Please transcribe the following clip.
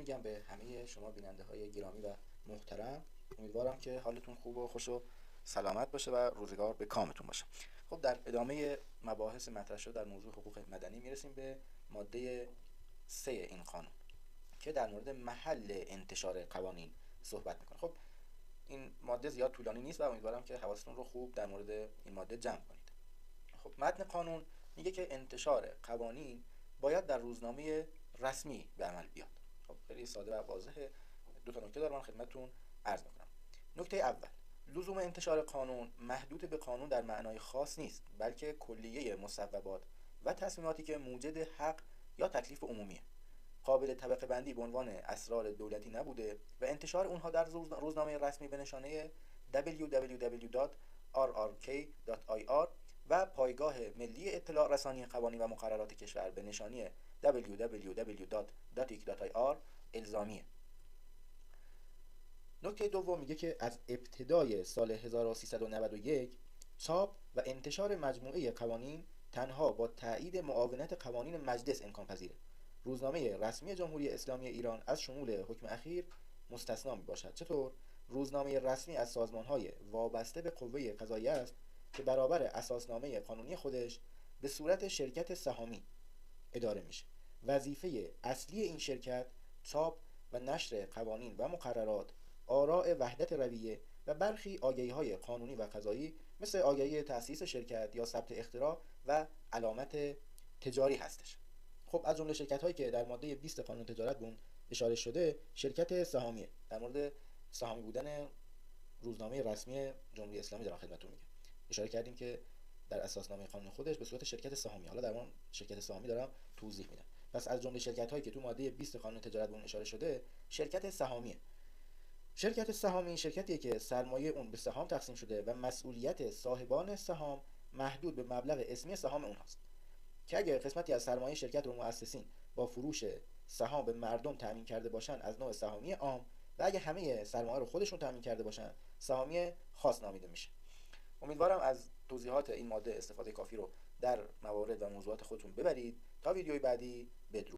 میگم به همه شما بیننده های گرامی و محترم. امیدوارم که حالتون خوب و خوش و سلامت باشه و روزگار به کامتون باشه. خب در ادامه مباحث مطرح شده در موضوع حقوق مدنی میرسیم به ماده 3 این قانون که در مورد محل انتشار قوانین صحبت میکنه. خب این ماده زیاد طولانی نیست و امیدوارم که حواستون رو خوب در مورد این ماده جمع کنید. خب متن قانون میگه که انتشار قوانین باید در روزنامه رسمی به عمل بیاد. خب خیلی ساده و واضحه. دو تا نکته دارم خدمتتون عرض میکنم. نکته اول، لزوم انتشار قانون محدود به قانون در معنای خاص نیست، بلکه کلیه مصوبات و تصمیماتی که موجد حق یا تکلیف عمومیه، قابل طبقه بندی به عنوان اسرار دولتی نبوده و انتشار اونها در روزنامه رسمی به نشانه www.rrk.ir و پایگاه ملی اطلاع رسانی قوانین و مقررات کشور به نشانی www.datic.ir الزامیه. نکته دوم میگه که از ابتدای سال 1391 چاپ و انتشار مجموعه قوانین تنها با تایید معاونت قوانین مجلس امکان پذیره. روزنامه رسمی جمهوری اسلامی ایران از شمول حکم اخیر مستثنا می باشد. چطور؟ روزنامه رسمی از سازمان‌های وابسته به قوه قضاییه است که برابر اساسنامه قانونی خودش به صورت شرکت سهامی اداره میشه. وظیفه اصلی این شرکت چاپ و نشر قوانین و مقررات، آراء وحدت رویه و برخی آگهی‌های قانونی و قضایی مثل آگهی تأسیس شرکت یا ثبت اختراع و علامت تجاری هستش. خب از جمله شرکت‌هایی که در ماده 20 قانون تجارت به اون اشاره شده شرکت سهامیه. در مورد سهامی بودن روزنامه رسمی جمهوری اسلامی دارم خدمتتون میگم. اشاره کردیم که در اساسنامه قانون خودش به صورت شرکت سهامی. حالا در اون شرکت سهامی دارم توضیح میدم. پس از جمله شرکت‌هایی که تو ماده 20 قانون تجارت به اون اشاره شده شرکت سهامیه. شرکت سهامی شرکتیه که سرمایه اون به سهام تقسیم شده و مسئولیت صاحبان سهام محدود به مبلغ اسمی سهام اونهاست که اگر قسمتی از سرمایه شرکت رو مؤسسین با فروش سهام به مردم تامین کرده باشن از نوع سهامی عام و اگه همه سرمایه رو خودشون تامین کرده باشن سهامی خاص نامیده میشه. امیدوارم از توضیحات این ماده استفاده کافی رو در موارد و موضوعات خودتون ببرید. تا ویدیوی بعدی، بدرود.